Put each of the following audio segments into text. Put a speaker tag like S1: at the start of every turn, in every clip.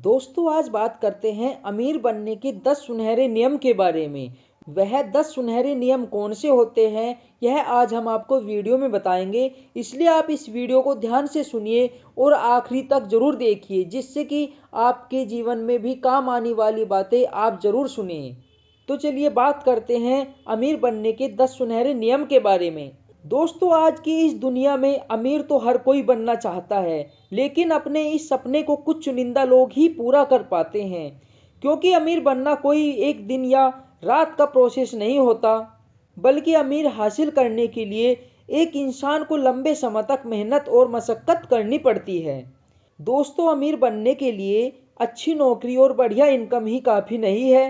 S1: दोस्तों आज बात करते हैं अमीर बनने के 10 सुनहरे नियम के बारे में। वह 10 सुनहरे नियम कौन से होते हैं यह आज हम आपको वीडियो में बताएंगे, इसलिए आप इस वीडियो को ध्यान से सुनिए और आखिरी तक ज़रूर देखिए, जिससे कि आपके जीवन में भी काम आने वाली बातें आप ज़रूर सुनिए। तो चलिए बात करते हैं अमीर बनने के 10 सुनहरे नियम के बारे में। दोस्तों आज की इस दुनिया में अमीर तो हर कोई बनना चाहता है, लेकिन अपने इस सपने को कुछ चुनिंदा लोग ही पूरा कर पाते हैं। क्योंकि अमीर बनना कोई एक दिन या रात का प्रोसेस नहीं होता, बल्कि अमीर हासिल करने के लिए एक इंसान को लंबे समय तक मेहनत और मशक्क़त करनी पड़ती है। दोस्तों अमीर बनने के लिए अच्छी नौकरी और बढ़िया इनकम ही काफ़ी नहीं है।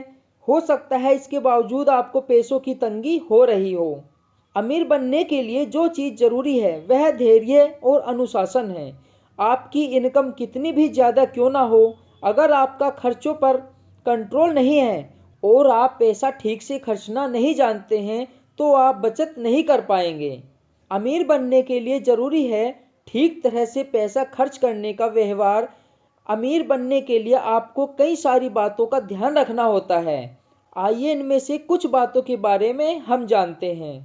S1: हो सकता है इसके बावजूद आपको पैसों की तंगी हो रही हो। अमीर बनने के लिए जो चीज़ ज़रूरी है वह धैर्य और अनुशासन है। आपकी इनकम कितनी भी ज़्यादा क्यों ना हो, अगर आपका खर्चों पर कंट्रोल नहीं है और आप पैसा ठीक से खर्चना नहीं जानते हैं तो आप बचत नहीं कर पाएंगे। अमीर बनने के लिए ज़रूरी है ठीक तरह से पैसा खर्च करने का व्यवहार। अमीर बनने के लिए आपको कई सारी बातों का ध्यान रखना होता है। आइए इनमें से कुछ बातों के बारे में हम जानते हैं।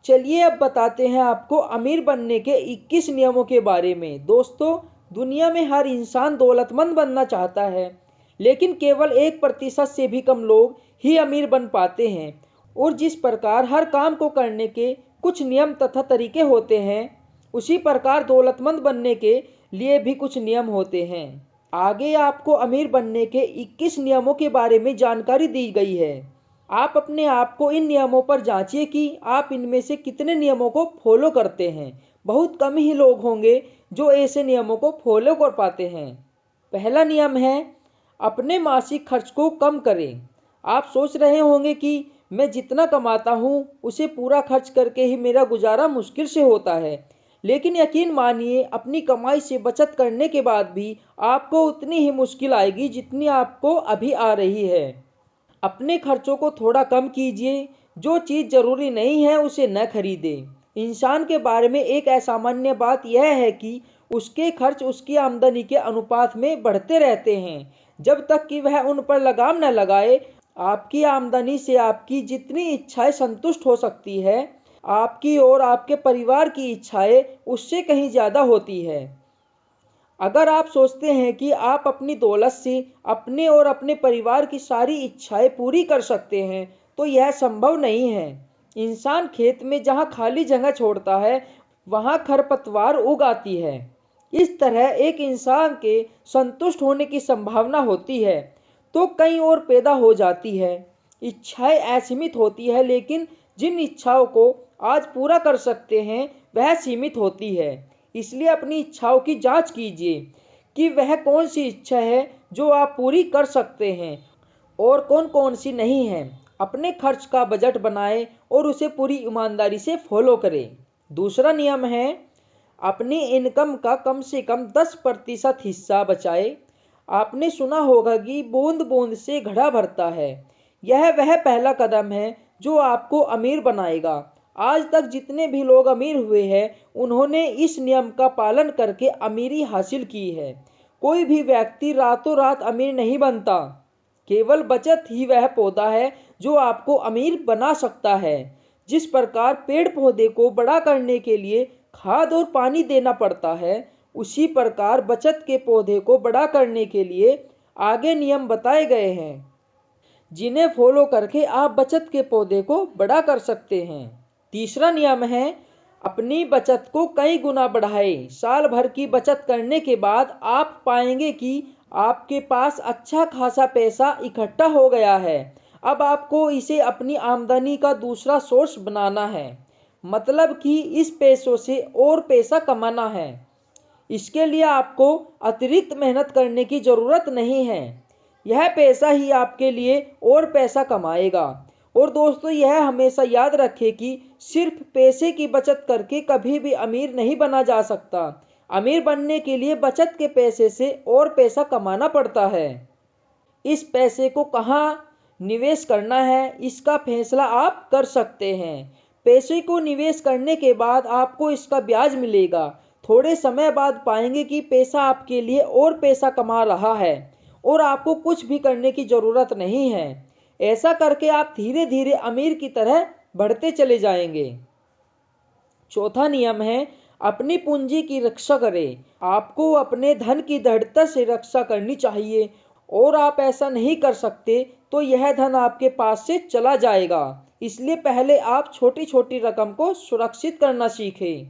S1: चलिए अब बताते हैं आपको अमीर बनने के 21 नियमों के बारे में। दोस्तों दुनिया में हर इंसान दौलतमंद बनना चाहता है, लेकिन केवल 1% से भी कम लोग ही अमीर बन पाते हैं। और जिस प्रकार हर काम को करने के कुछ नियम तथा तरीके होते हैं, उसी प्रकार दौलतमंद बनने के लिए भी कुछ नियम होते हैं। आगे आपको अमीर बनने के 21 नियमों के बारे में जानकारी दी गई है। आप अपने आप को इन नियमों पर जांचिए कि आप इनमें से कितने नियमों को फॉलो करते हैं। बहुत कम ही लोग होंगे जो ऐसे नियमों को फॉलो कर पाते हैं। पहला नियम है अपने मासिक खर्च को कम करें। आप सोच रहे होंगे कि मैं जितना कमाता हूँ उसे पूरा खर्च करके ही मेरा गुजारा मुश्किल से होता है, लेकिन यकीन मानिए अपनी कमाई से बचत करने के बाद भी आपको उतनी ही मुश्किल आएगी जितनी आपको अभी आ रही है। अपने खर्चों को थोड़ा कम कीजिए। जो चीज़ ज़रूरी नहीं है उसे न खरीदें। इंसान के बारे में एक असामान्य बात यह है कि उसके खर्च उसकी आमदनी के अनुपात में बढ़ते रहते हैं, जब तक कि वह उन पर लगाम न लगाए। आपकी आमदनी से आपकी जितनी इच्छाएं संतुष्ट हो सकती है, आपकी और आपके परिवार की इच्छाएं उससे कहीं ज़्यादा होती है। अगर आप सोचते हैं कि आप अपनी दौलत से अपने और अपने परिवार की सारी इच्छाएं पूरी कर सकते हैं, तो यह संभव नहीं है। इंसान खेत में जहां खाली जगह छोड़ता है, वहां खरपतवार उग आती है। इस तरह एक इंसान के संतुष्ट होने की संभावना होती है तो कहीं और पैदा हो जाती है। इच्छाएं असीमित होती है, लेकिन जिन इच्छाओं को आज पूरा कर सकते हैं वह सीमित होती है। इसलिए अपनी इच्छाओं की जांच कीजिए कि वह कौन सी इच्छा है जो आप पूरी कर सकते हैं और कौन कौन सी नहीं है। अपने खर्च का बजट बनाएं और उसे पूरी ईमानदारी से फॉलो करें। दूसरा नियम है अपनी इनकम का कम से कम 10% हिस्सा बचाएं। आपने सुना होगा कि बूंद बूंद से घड़ा भरता है। यह वह पहला कदम है जो आपको अमीर बनाएगा। आज तक जितने भी लोग अमीर हुए हैं, उन्होंने इस नियम का पालन करके अमीरी हासिल की है। कोई भी व्यक्ति रातों रात अमीर नहीं बनता। केवल बचत ही वह पौधा है जो आपको अमीर बना सकता है। जिस प्रकार पेड़ पौधे को बड़ा करने के लिए खाद और पानी देना पड़ता है, उसी प्रकार बचत के पौधे को बड़ा करने के लिए आगे नियम बताए गए हैं, जिन्हें फॉलो करके आप बचत के पौधे को बड़ा कर सकते हैं। तीसरा नियम है अपनी बचत को कई गुना बढ़ाएं। साल भर की बचत करने के बाद आप पाएंगे कि आपके पास अच्छा खासा पैसा इकट्ठा हो गया है। अब आपको इसे अपनी आमदनी का दूसरा सोर्स बनाना है, मतलब कि इस पैसों से और पैसा कमाना है। इसके लिए आपको अतिरिक्त मेहनत करने की ज़रूरत नहीं है। यह पैसा ही आपके लिए और पैसा कमाएगा। और दोस्तों यह हमेशा याद रखें कि सिर्फ पैसे की बचत करके कभी भी अमीर नहीं बना जा सकता। अमीर बनने के लिए बचत के पैसे से और पैसा कमाना पड़ता है। इस पैसे को कहाँ निवेश करना है इसका फैसला आप कर सकते हैं। पैसे को निवेश करने के बाद आपको इसका ब्याज मिलेगा। थोड़े समय बाद पाएंगे कि पैसा आपके लिए और पैसा कमा रहा है और आपको कुछ भी करने की ज़रूरत नहीं है। ऐसा करके आप धीरे धीरे अमीर की तरह बढ़ते चले जाएंगे। चौथा नियम है अपनी पूंजी की रक्षा करें। आपको अपने धन की दृढ़ता से रक्षा करनी चाहिए और आप ऐसा नहीं कर सकते तो यह धन आपके पास से चला जाएगा। इसलिए पहले आप छोटी छोटी रकम को सुरक्षित करना सीखें।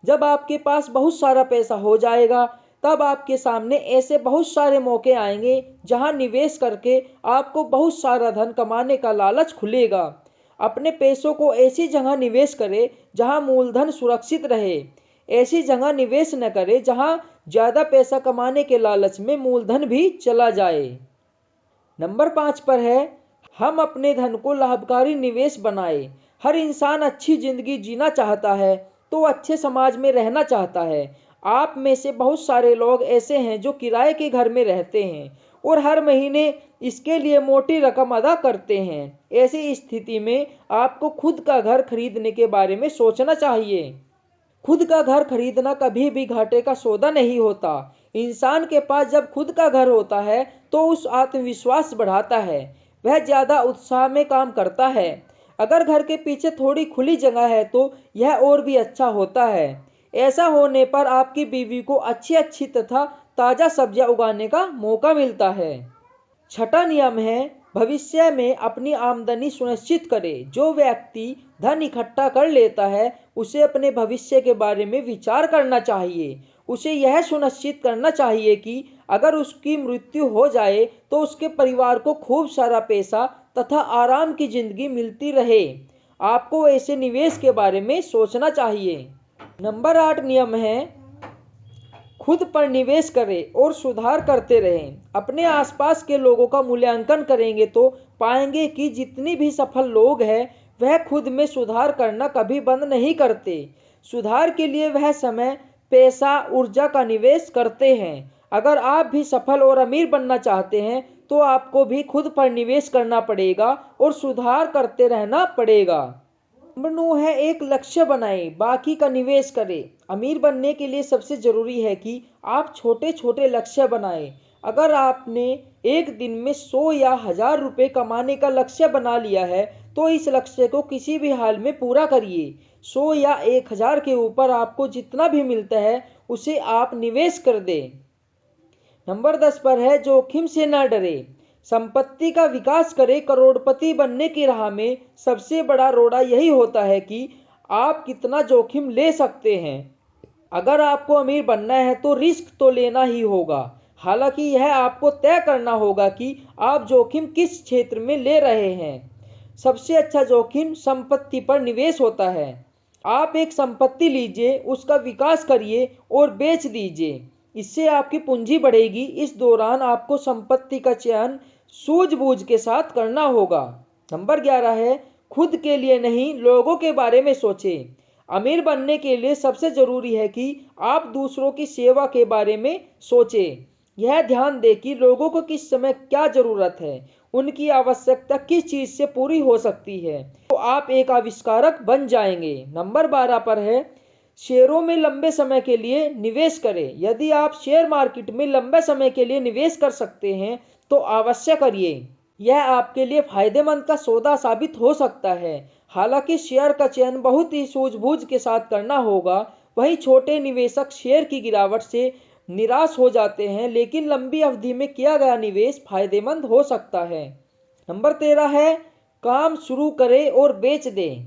S1: जब आपके पास बहुत सारा पैसा हो जाएगा तब आपके सामने ऐसे बहुत सारे मौके आएंगे जहां निवेश करके आपको बहुत सारा धन कमाने का लालच खुलेगा। अपने पैसों को ऐसी जगह निवेश करें जहां मूलधन सुरक्षित रहे। ऐसी जगह निवेश न करें जहां ज़्यादा पैसा कमाने के लालच में मूलधन भी चला जाए। नंबर 5 पर है हम अपने धन को लाभकारी निवेश बनाएं। हर इंसान अच्छी जिंदगी जीना चाहता है तो अच्छे समाज में रहना चाहता है। आप में से बहुत सारे लोग ऐसे हैं जो किराए के घर में रहते हैं और हर महीने इसके लिए मोटी रकम अदा करते हैं। ऐसी स्थिति में आपको खुद का घर खरीदने के बारे में सोचना चाहिए। खुद का घर खरीदना कभी भी घाटे का सौदा नहीं होता। इंसान के पास जब खुद का घर होता है तो उस आत्मविश्वास बढ़ाता है, वह ज़्यादा उत्साह में काम करता है। अगर घर के पीछे थोड़ी खुली जगह है तो यह और भी अच्छा होता है। ऐसा होने पर आपकी बीवी को अच्छी अच्छी तथा ताज़ा सब्जियां उगाने का मौका मिलता है। छठा नियम है भविष्य में अपनी आमदनी सुनिश्चित करें। जो व्यक्ति धन इकट्ठा कर लेता है उसे अपने भविष्य के बारे में विचार करना चाहिए। उसे यह सुनिश्चित करना चाहिए कि अगर उसकी मृत्यु हो जाए तो उसके परिवार को खूब सारा पैसा तथा आराम की जिंदगी मिलती रहे। आपको ऐसे निवेश के बारे में सोचना चाहिए। नंबर 8 नियम है खुद पर निवेश करें और सुधार करते रहें। अपने आसपास के लोगों का मूल्यांकन करेंगे तो पाएंगे कि जितनी भी सफल लोग हैं वह खुद में सुधार करना कभी बंद नहीं करते। सुधार के लिए वह समय, पैसा, ऊर्जा का निवेश करते हैं। अगर आप भी सफल और अमीर बनना चाहते हैं तो आपको भी खुद पर निवेश करना पड़ेगा और सुधार करते रहना पड़ेगा। नंबर 9 है एक लक्ष्य बनाएं, बाकी का निवेश करें। अमीर बनने के लिए सबसे ज़रूरी है कि आप छोटे छोटे लक्ष्य बनाएं। अगर आपने एक दिन में 100 या 1000 रुपये कमाने का लक्ष्य बना लिया है तो इस लक्ष्य को किसी भी हाल में पूरा करिए। 100 या 1000 के ऊपर आपको जितना भी मिलता है उसे आप निवेश कर दें। नंबर 10 पर है जोखिम से न डरे, संपत्ति का विकास करें। करोड़पति बनने की राह में सबसे बड़ा रोड़ा यही होता है कि आप कितना जोखिम ले सकते हैं। अगर आपको अमीर बनना है तो रिस्क तो लेना ही होगा। हालांकि यह आपको तय करना होगा कि आप जोखिम किस क्षेत्र में ले रहे हैं। सबसे अच्छा जोखिम संपत्ति पर निवेश होता है। आप एक संपत्ति लीजिए, उसका विकास करिए और बेच दीजिए। इससे आपकी पूंजी बढ़ेगी। इस दौरान आपको संपत्ति का चयन सूझबूझ के साथ करना होगा। नंबर 11 है खुद के लिए नहीं लोगों के बारे में सोचें। अमीर बनने के लिए सबसे जरूरी है कि आप दूसरों की सेवा के बारे में सोचें। यह ध्यान दें कि लोगों को किस समय क्या जरूरत है, उनकी आवश्यकता किस चीज से पूरी हो सकती है, तो आप एक आविष्कारक बन जाएंगे। नंबर 12 पर है शेयरों में लंबे समय के लिए निवेश करें। यदि आप शेयर मार्केट में लंबे समय के लिए निवेश कर सकते हैं तो अवश्य करिए। यह आपके लिए फायदेमंद का सौदा साबित हो सकता है। हालांकि शेयर का चयन बहुत ही सूझबूझ के साथ करना होगा। वहीं छोटे निवेशक शेयर की गिरावट से निराश हो जाते हैं, लेकिन लंबी अवधि में किया गया निवेश फायदेमंद हो सकता है। नंबर 13 है काम शुरू करें और बेच दें।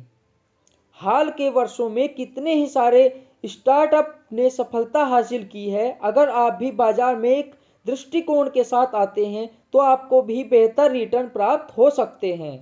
S1: हाल के वर्षों में कितने ही सारे स्टार्टअप ने सफलता हासिल की है। अगर आप भी बाजार में एक दृष्टिकोण के साथ आते हैं तो आपको भी बेहतर रिटर्न प्राप्त हो सकते हैं।